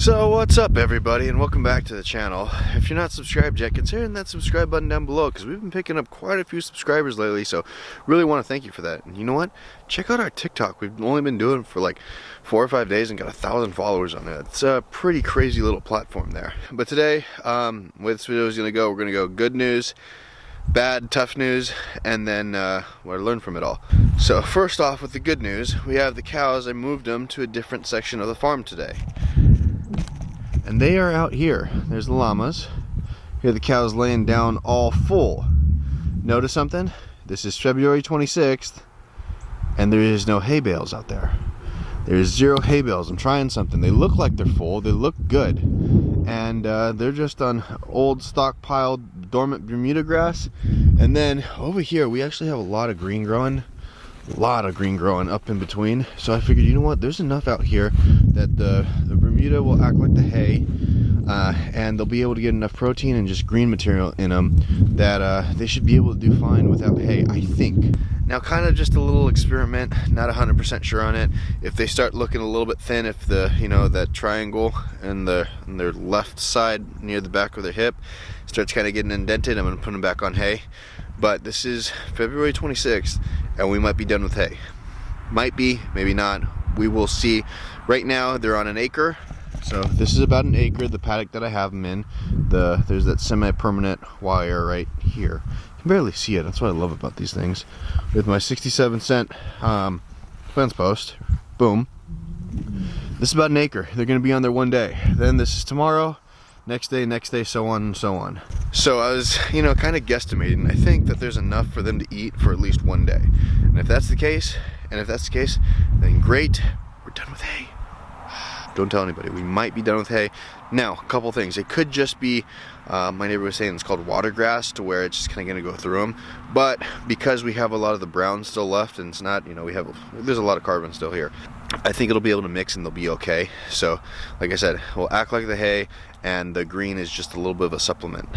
So what's up everybody, and welcome back to the channel. If you're not subscribed yet, consider hitting that subscribe button down below, because we've been picking up quite a few subscribers lately, so really want to thank you for that. And you know what, check out our TikTok. We've only been doing it for like 4 or 5 days and got 1,000 followers on it. It's a pretty crazy little platform there. But today, where this video is going to go, we're going to go good news, bad, tough news, and then what I learned from it all. So first off, with the good news, we have the cows. I moved them to a different section of the farm today. And they are out here. There's the llamas. Here are the cows laying down all full. Notice something? This is February 26th, and there is no hay bales out there. There's 0 hay bales. I'm trying something. They look like they're full. They look good. And they're just on old stockpiled dormant Bermuda grass. And then over here, we actually have a lot of green growing. Up in between. So I figured, you know what, there's enough out here that the Bermuda will act like the hay, and they'll be able to get enough protein and just green material in them that they should be able to do fine without hay, I think. Now, kind of just a little experiment, not 100% sure on it. If they start looking a little bit thin, if the, you know, that triangle in their left side near the back of their hip starts kind of getting indented, I'm going to put them back on hay. But this is February 26th, and we might be done with hay. Might be, maybe not. We will see. Right now, they're on an acre. So this is about an acre, the paddock that I have them in. There's that semi-permanent wire right here. You can barely see it. That's what I love about these things. With my 67-cent fence post, boom. This is about an acre. They're going to be on there one day. Then this is tomorrow. Next day, so on and so on. So I was, you know, kind of guesstimating. I think that there's enough for them to eat for at least one day. And if that's the case, then great, we're done with hay. Don't tell anybody. We might be done with hay. Now, a couple things. It could just be, my neighbor was saying it's called water grass, to where it's just kind of going to go through them. But because we have a lot of the brown still left, and it's not, you know, there's a lot of carbon still here, I think it'll be able to mix and they'll be okay. So, like I said, we'll act like the hay, and the green is just a little bit of a supplement.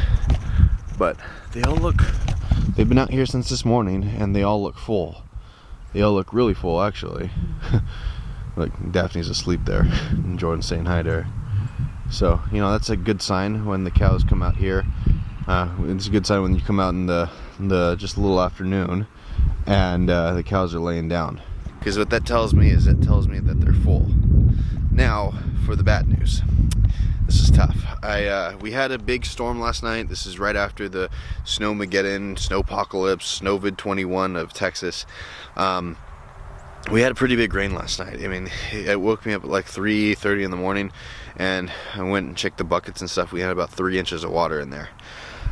But they've been out here since this morning, and they all look full. They all look really full, actually. Like, Daphne's asleep there, and Jordan's saying hi to her. So, you know, that's a good sign when the cows come out here. It's a good sign when you come out in the just a little afternoon, and the cows are laying down. Because what that tells me is, that they're full. Now, for the bad news. This is tough. We had a big storm last night. This is right after the Snowmageddon, Snowpocalypse, Snowvid 21 of Texas. We had a pretty big rain last night. I mean, it woke me up at like 3:30 in the morning, and I went and checked the buckets and stuff. We had about 3 inches of water in there.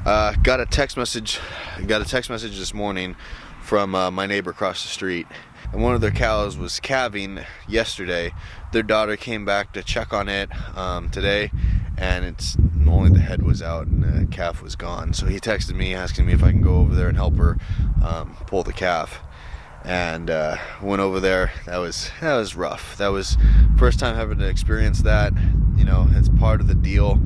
Got a text message this morning from my neighbor across the street. And one of their cows was calving yesterday. Their daughter came back to check on it today, and only the head was out and the calf was gone. So he texted me asking me if I can go over there and help her pull the calf. And went over there. That was rough. That was first time having to experience that. You know, it's part of the deal.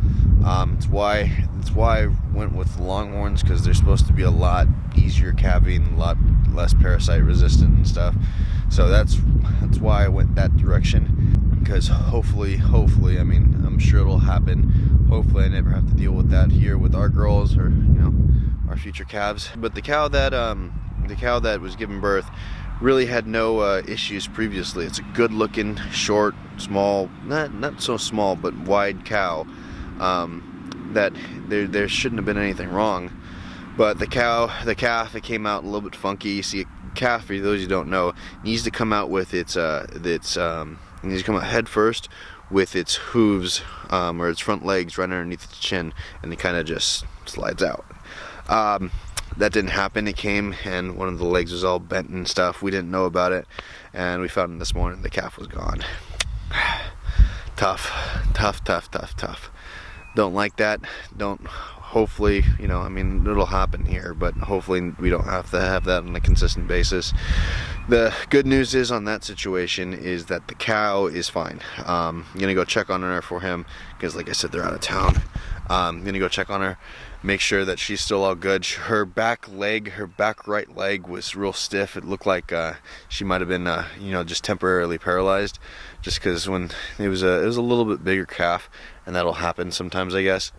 It's why I went with Longhorns, because they're supposed to be a lot easier calving, a lot less parasite resistant and stuff. So that's why I went that direction, because hopefully, I mean, I'm sure it'll happen. Hopefully I never have to deal with that here with our girls, or, you know, our future calves. But the cow that was giving birth really had no issues previously. It's a good looking, short, small, not so small, but wide cow. That there shouldn't have been anything wrong. But the calf, it came out a little bit funky. You see, a calf, for those who don't know, needs to come out with it needs to come out head first with its hooves, or its front legs right underneath its chin, and it kind of just slides out. That didn't happen. It came, and one of the legs was all bent and stuff. We didn't know about it, and we found it this morning. The calf was gone. Tough. Don't like that. Hopefully, you know, I mean, it'll happen here, but hopefully we don't have to have that on a consistent basis. The good news is on that situation is that the cow is fine. I'm gonna go check on her for him, because like I said, they're out of town. I'm gonna go check on her, make sure that she's still all good. Her back right leg was real stiff. It looked like she might have been you know, just temporarily paralyzed, just because when it was a little bit bigger calf, and that'll happen sometimes, I guess.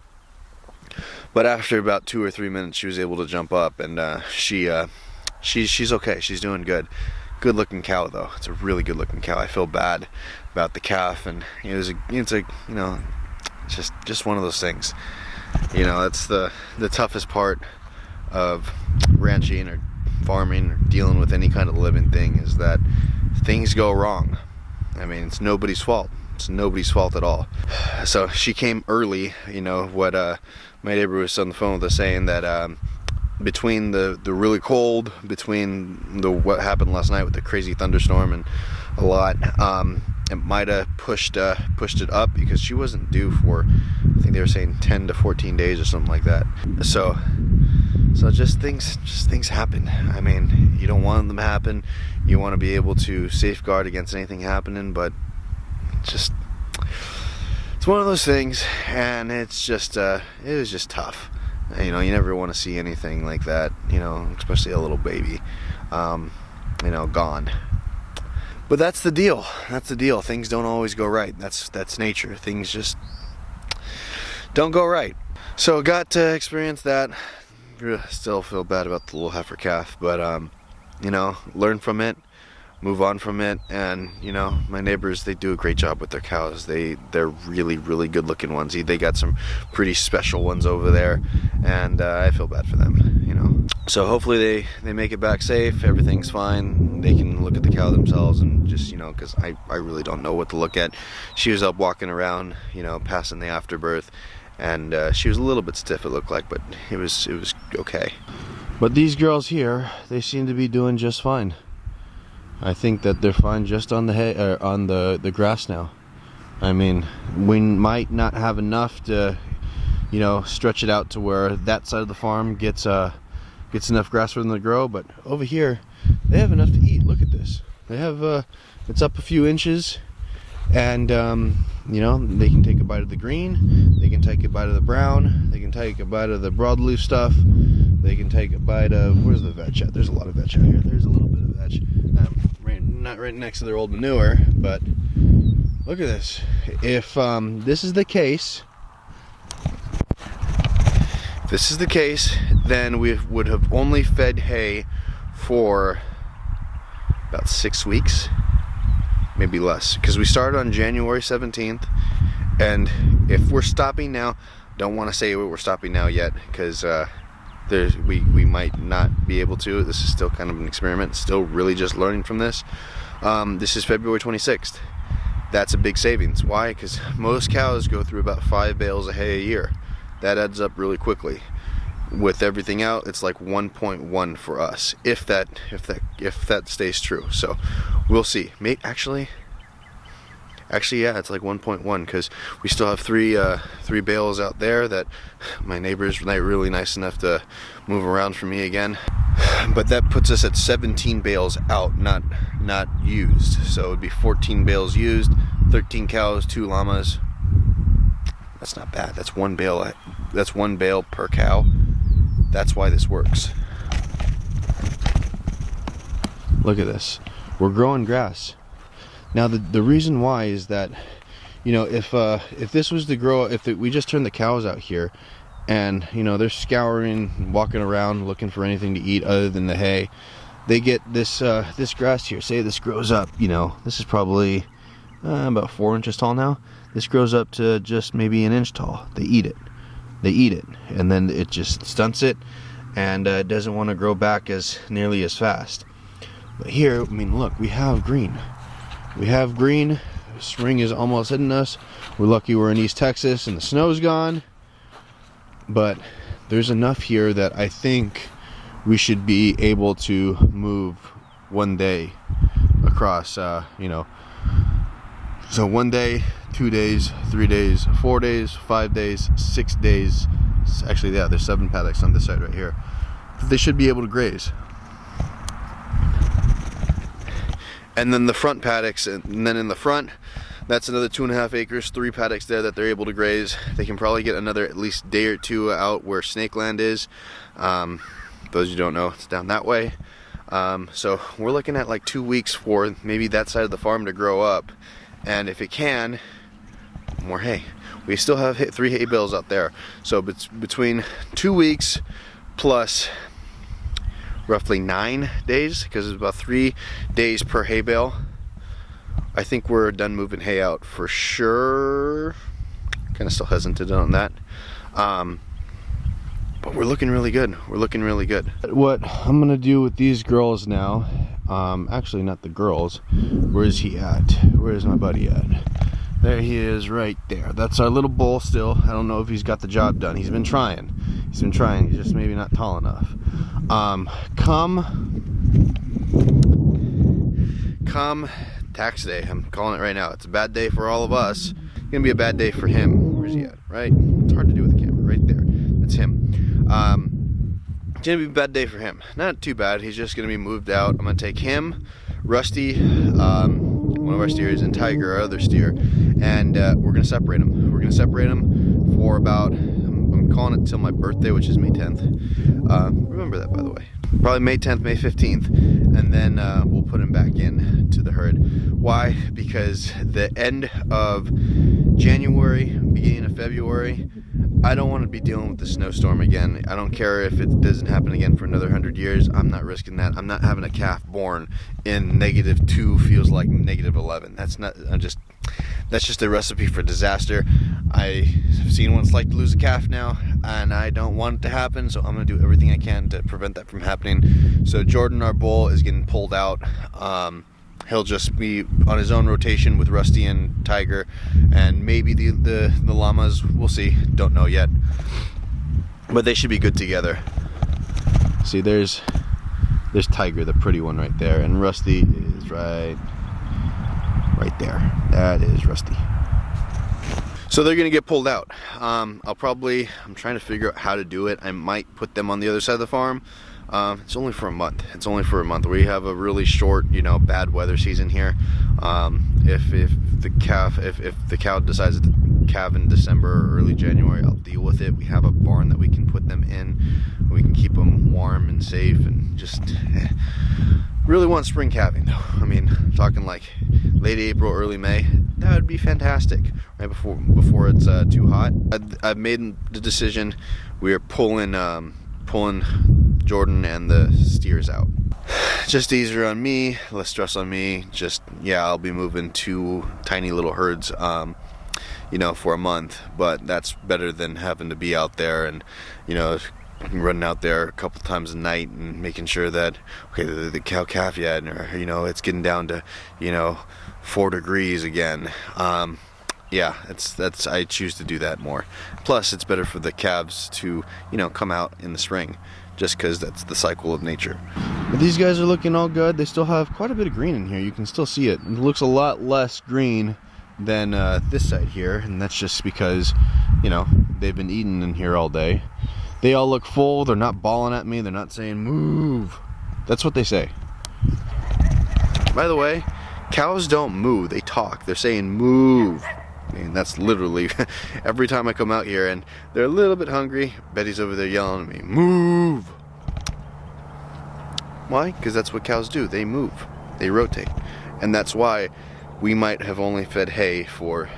But after about 2 or 3 minutes, she was able to jump up, and she's okay. She's doing good. Good looking cow though. It's a really good looking cow. I feel bad about the calf, and it's a you know, it's just one of those things. You know, that's the toughest part of ranching or farming or dealing with any kind of living thing, is that things go wrong. I mean, it's nobody's fault. It's nobody's fault at all. So she came early. You know what my neighbor was on the phone with us saying, that between the really cold, between what happened last night with the crazy thunderstorm and a lot, it might have pushed it up, because she wasn't due for, I think they were saying 10 to 14 days or something like that. So just things happen. I mean, you don't want them to happen. You want to be able to safeguard against anything happening, but it's one of those things, and it was just tough. You know, you never want to see anything like that, you know, especially a little baby, you know, gone. But that's the deal. That's the deal. Things don't always go right. That's nature. Things just don't go right. So got to experience that. Still feel bad about the little heifer calf, but you know, learn from it, move on from it. And you know, my neighbors, they do a great job with their cows. They're really good looking ones. They got some pretty special ones over there, and I feel bad for them, you know. So hopefully they make it back safe, everything's fine, they can look at the cow themselves, and just, you know, because I really don't know what to look at. She was up walking around, you know, passing the afterbirth, and she was a little bit stiff, it looked like, but it was okay. But these girls here, they seem to be doing just fine. I think that they're fine just on the hay, on the grass now. I mean, we might not have enough to, you know, stretch it out to where that side of the farm gets enough grass for them to grow, but over here they have enough to eat. Look at this. They have it's up a few inches, and you know, they can take a bite of the green, they can take a bite of the brown, they can take a bite of the broadleaf stuff, they can take a bite of, where's the vetch at? There's a lot of vetch out here. There's a little bit of vetch, not right next to their old manure, but look at this. If this is the case, then we would have only fed hay for about 6 weeks, maybe less, because we started on January 17th, and if we're stopping now, don't want to say we're stopping now yet, because we might not be able to. This is still kind of an experiment, still really just learning from this. This is February 26th. That's a big savings. Why? Because most cows go through about 5 bales of hay a year. That adds up really quickly. With everything out, it's like 1.1 for us, if that stays true. So we'll see. Actually, yeah, it's like 1.1, because we still have three bales out there that my neighbor's really nice enough to move around for me again. But that puts us at 17 bales out, not used. So it would be 14 bales used, 13 cows, 2 llamas. That's not bad. That's one bale. That's 1 bale per cow. That's why this works. Look at this. We're growing grass. Now the reason why is that, you know, if this was to grow, we just turned the cows out here, and you know, they're scouring, walking around looking for anything to eat other than the hay, they get this this grass here. Say this grows up, you know, this is probably about 4 inches tall now. This grows up to just maybe 1 inch tall. They eat it, and then it just stunts it, and doesn't want to grow back as nearly as fast. But here, I mean, look, we have green. Spring is almost hitting us. We're lucky we're in East Texas and the snow's gone, but there's enough here that I think we should be able to move one day across, you know, so 1 day, 2 days, 3 days, 4 days, 5 days, 6 days. Actually, yeah, there's 7 paddocks on this side right here. They should be able to graze. And then the front paddocks, and then in the front, That's another 2.5 acres, 3 paddocks there that they're able to graze. They can probably get another at least day or two out where Snakeland is. Those you don't know, it's down that way. So we're looking at like 2 weeks for maybe that side of the farm to grow up. And if it can, more hay. We still have 3 hay bales out there. So between 2 weeks plus roughly 9 days, because it's about 3 days per hay bale, I think we're done moving hay out for sure. Kind of still hesitant on that. But we're looking really good. We're looking really good. What I'm gonna do with these girls now, actually not the girls. Where is he at? Where is my buddy at? There he is, right there. That's our little bull still. I don't know if he's got the job done. He's been trying. He's just maybe not tall enough. Come tax day. I'm calling it right now. It's a bad day for all of us. It's gonna be a bad day for him. Where's he at? Right? It's hard to do with the camera. Right there. That's him. It's gonna be a bad day for him. Not too bad. He's just gonna be moved out. I'm gonna take him, Rusty, one of our steers, and Tiger, our other steer, and we're gonna separate them. We're gonna separate them for about, I'm calling it till my birthday, which is May 10th. Remember that, by the way. Probably May 10th, May 15th, and then we'll put him back in to the herd. Why? Because the end of January, beginning of February, I don't want to be dealing with the snowstorm again. I don't care if it doesn't happen again for another 100 years. I'm not risking that. I'm not having a calf born in -2 feels like -11. That's just a recipe for disaster. I've seen what it's like to lose a calf now, and I don't want it to happen, so I'm going to do everything I can to prevent that from happening. So Jordan, our bull, is getting pulled out. He'll just be on his own rotation with Rusty and Tiger, and maybe the llamas, we'll see, don't know yet. But they should be good together. See, there's Tiger, the pretty one right there, and Rusty is right there. That is Rusty. So they're gonna get pulled out. I'm trying to figure out how to do it. I might put them on the other side of the farm. It's only for a month. It's only for a month. We have a really short, bad weather season here. If the cow decides to calve in December or early January, I'll deal with it. We have a barn that we can put them in. We can keep them warm and safe, and just really want spring calving though. I mean, I'm talking like late April, early May. That would be fantastic, right before it's too hot. I've made the decision. We are pulling Jordan and the steers out. Just easier on me, less stress on me. I'll be moving 2 tiny little herds, for a month, but that's better than having to be out there and, running out there a couple times a night and making sure that, okay, the cow calf yet, or, it's getting down to, 4 degrees again. I choose to do that more. Plus, it's better for the calves to, come out in the spring, just because that's the cycle of nature. But these guys are looking all good. They still have quite a bit of green in here. You can still see it. It looks a lot less green than this side here, and that's just because, they've been eating in here all day. They all look full. They're not bawling at me. They're not saying, move. That's what they say. By the way, cows don't moo. They talk. They're saying, move. I mean, that's literally every time I come out here, and they're a little bit hungry. Betty's over there yelling at me, move. Why? Because that's what cows do. They move. They rotate. And that's why we might have only fed hay for,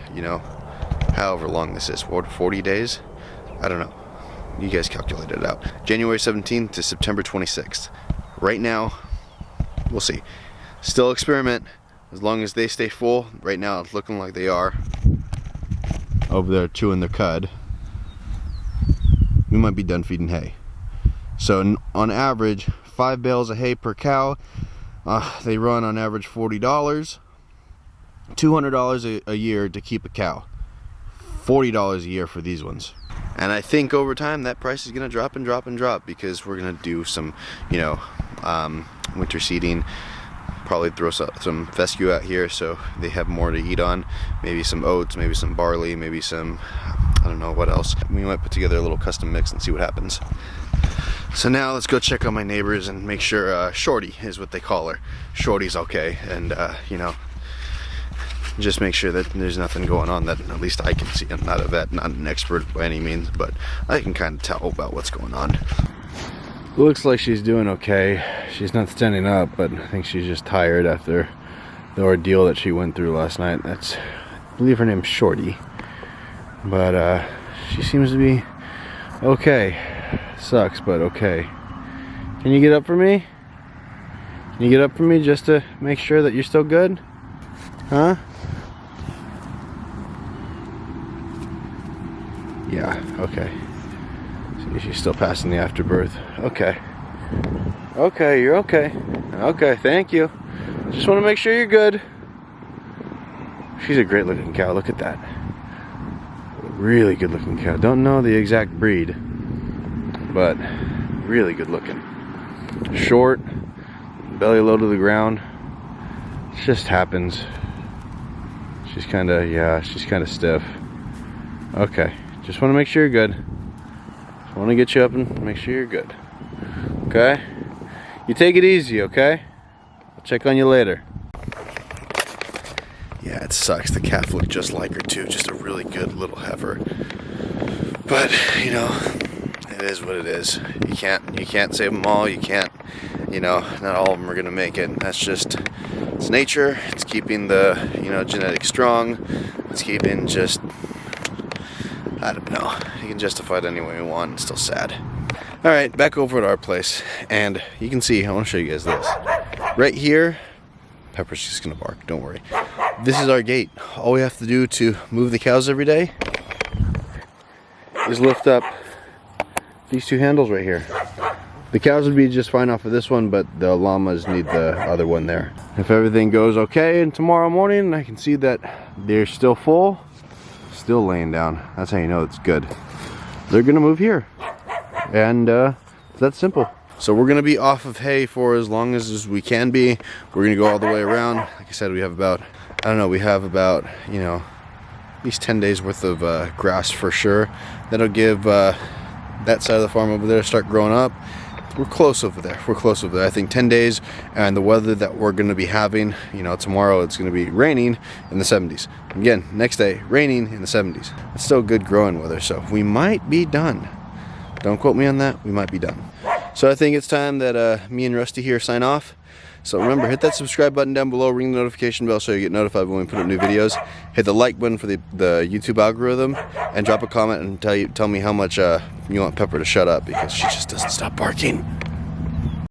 however long this is. 40 days? I don't know. You guys calculate it out. January 17th to September 26th. Right now, we'll see. Still experiment. As long as they stay full. Right now, it's looking like they are. Over there chewing their cud. We might be done feeding hay. So on average, 5 bales of hay per cow. They run on average $40. $200 a year to keep a cow. $40 a year for these ones. And I think over time that price is going to drop and drop and drop, because we're going to do some, winter seeding. Probably throw some fescue out here so they have more to eat on. Maybe some oats, maybe some barley, maybe some, I don't know what else. We might put together a little custom mix and see what happens. So now let's go check on my neighbors and make sure Shorty is what they call her. Shorty's okay, and just make sure that there's nothing going on that at least I can see. I'm not a vet, not an expert by any means, but I can kind of tell about what's going on. Looks like she's doing okay. She's not standing up, but I think she's just tired after the ordeal that she went through last night. I believe her name's Shorty, but she seems to be okay. Sucks, but okay. Can you get up for me? Can you get up for me just to make sure that you're still good? Huh? Yeah, okay. See, she's still passing the afterbirth. Okay. Okay, you're okay. Okay, thank you. Just want to make sure you're good. She's a great looking cow. Look at that. Really good looking cow. Don't know the exact breed, but really good looking. Short, belly low to the ground. It just happens. She's kind of, yeah, she's kind of stiff. Okay, just want to make sure you're good. Just want to get you up and make sure you're good. Okay? You take it easy, okay? I'll check on you later. Yeah, it sucks. The calf looked just like her too. Just a really good little heifer. But, you know, it is what it is. You can't save them all. You can't, you know, not all of them are gonna make it. That's just, it's nature. It's keeping the, you know, genetics strong. It's keeping just, I don't know. You can justify it any way you want. It's still sad. All right, back over at our place, and you can see. I want to show you guys this. Right here, Pepper's just gonna bark. Don't worry. This is our gate. All we have to do to move the cows every day is lift up these two handles right here. The cows would be just fine off of this one, but the llamas need the other one there. If everything goes okay, and tomorrow morning I can see that they're still full, still laying down. That's how you know it's good. They're gonna move here, and that's simple. So we're gonna be off of hay for as long as we can be. We're gonna go all the way around. Like I said, we have about, I don't know, we have about, you know, at least 10 days worth of grass for sure. That'll give that side of the farm over there start growing up. We're close over there. We're close over there. I think 10 days, and the weather that we're going to be having, you know, tomorrow it's going to be raining in the 70s. Again, next day, raining in the 70s. It's still good growing weather, so we might be done. Don't quote me on that. We might be done. So I think it's time that me and Rusty here sign off. So remember, hit that subscribe button down below, ring the notification bell so you get notified when we put up new videos. Hit the like button for the YouTube algorithm, and drop a comment and tell me how much you want Pepper to shut up, because she just doesn't stop barking.